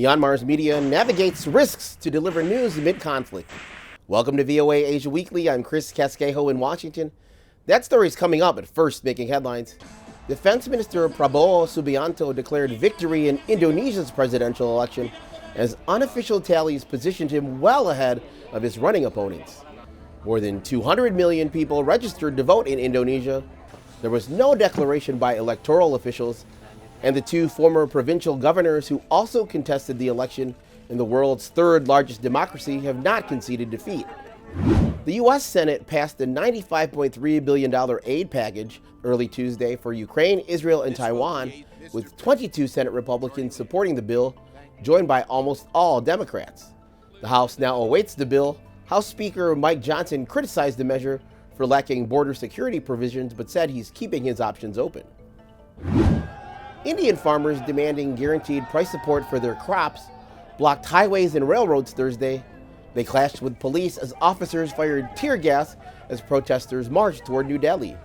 Myanmar's media navigates risks to deliver news mid-conflict. Welcome to VOA Asia Weekly. I'm Chris Casquejo in Washington. That story's coming up, but first, making headlines. Defense Minister Prabowo Subianto declared victory in Indonesia's presidential election as unofficial tallies positioned him well ahead of his running opponents. More than 200 million people registered to vote in Indonesia. There was no declaration by electoral officials, and the two former provincial governors who also contested the election in the world's third largest democracy have not conceded defeat. The U.S. Senate passed a $95.3 billion aid package early Tuesday for Ukraine, Israel, and Taiwan, with 22 Senate Republicans supporting the bill, joined by almost all Democrats. The House now awaits the bill. House Speaker Mike Johnson criticized the measure for lacking border security provisions, but said he's keeping his options open. Indian farmers demanding guaranteed price support for their crops blocked highways and railroads Thursday. They clashed with police as officers fired tear gas as protesters marched toward New Delhi.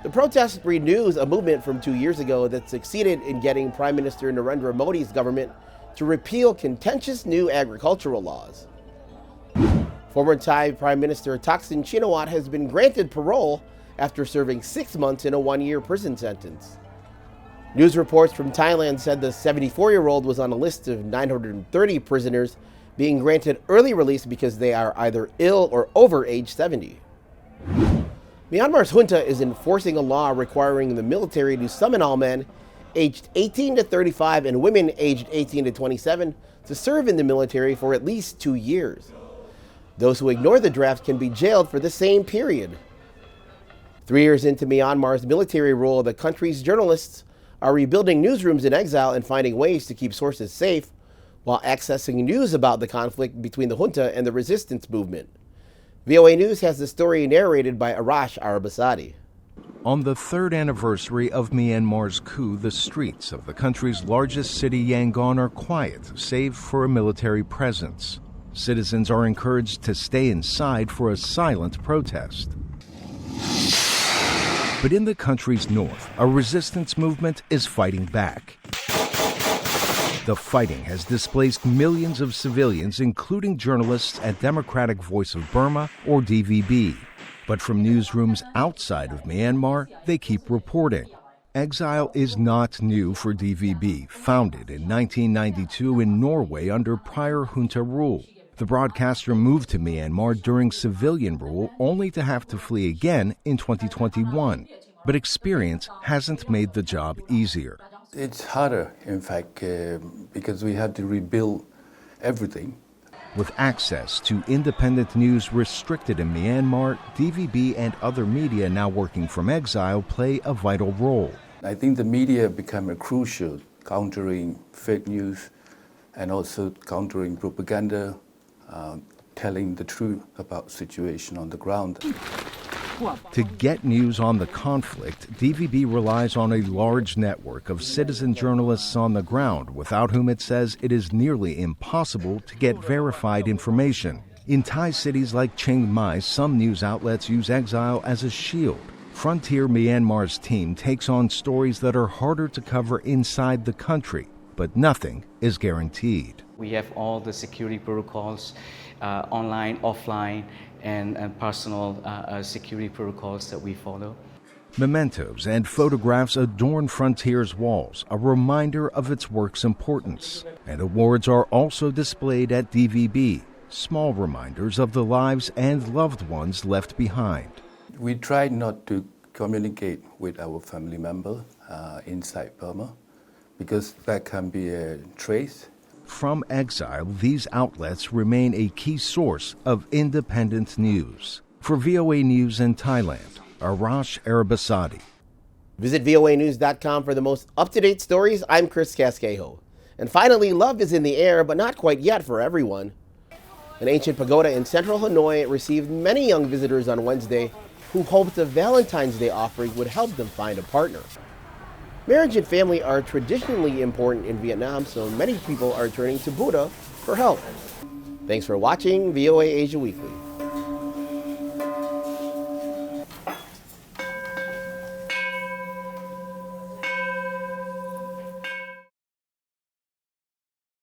The protest renews a movement from 2 years ago that succeeded in getting Prime Minister Narendra Modi's government to repeal contentious new agricultural laws. Former Thai Prime Minister Thaksin Shinawatra has been granted parole after serving 6 months in a 1-year prison sentence. News reports from Thailand said the 74-year-old was on a list of 930 prisoners being granted early release because they are either ill or over age 70. Myanmar's junta is enforcing a law requiring the military to summon all men aged 18 to 35 and women aged 18 to 27 to serve in the military for at least 2 years. Those who ignore the draft can be jailed for the same period. 3 years into Myanmar's military rule, the country's journalists are rebuilding newsrooms in exile and finding ways to keep sources safe while accessing news about the conflict between the junta and the resistance movement. VOA News has the story narrated by Arash Arabasadi. On the third anniversary of Myanmar's coup, the streets of the country's largest city, Yangon, are quiet, save for a military presence. Citizens are encouraged to stay inside for a silent protest. But in the country's north, a resistance movement is fighting back. The fighting has displaced millions of civilians, including journalists at Democratic Voice of Burma, or DVB. But from newsrooms outside of Myanmar, they keep reporting. Exile is not new for DVB, founded in 1992 in Norway under prior junta rule. The broadcaster moved to Myanmar during civilian rule, only to have to flee again in 2021. But experience hasn't made the job easier. It's harder, in fact, because we had to rebuild everything. With access to independent news restricted in Myanmar, DVB and other media now working from exile play a vital role. I think the media become crucial, countering fake news and also countering propaganda, telling the truth about the situation on the ground. To get news on the conflict, DVB relies on a large network of citizen journalists on the ground, without whom it says it is nearly impossible to get verified information. In Thai cities like Chiang Mai, some news outlets use exile as a shield. Frontier Myanmar's team takes on stories that are harder to cover inside the country, but nothing is guaranteed. We have all the security protocols, online, offline, and personal security protocols that we follow. Mementos and photographs adorn Frontier's walls, a reminder of its work's importance. And awards are also displayed at DVB, small reminders of the lives and loved ones left behind. We try not to communicate with our family member inside Burma, because that can be a trace. From exile, these outlets remain a key source of independent news. For VOA News in Thailand, Arash Arabasadi. Visit voanews.com for the most up-to-date stories. I'm Chris Casquejo. And finally, love is in the air, but not quite yet for everyone. An ancient pagoda in central Hanoi received many young visitors on Wednesday who hoped a Valentine's Day offering would help them find a partner. Marriage and family are traditionally important in Vietnam, so many people are turning to Buddha for help. Thanks for watching VOA Asia Weekly.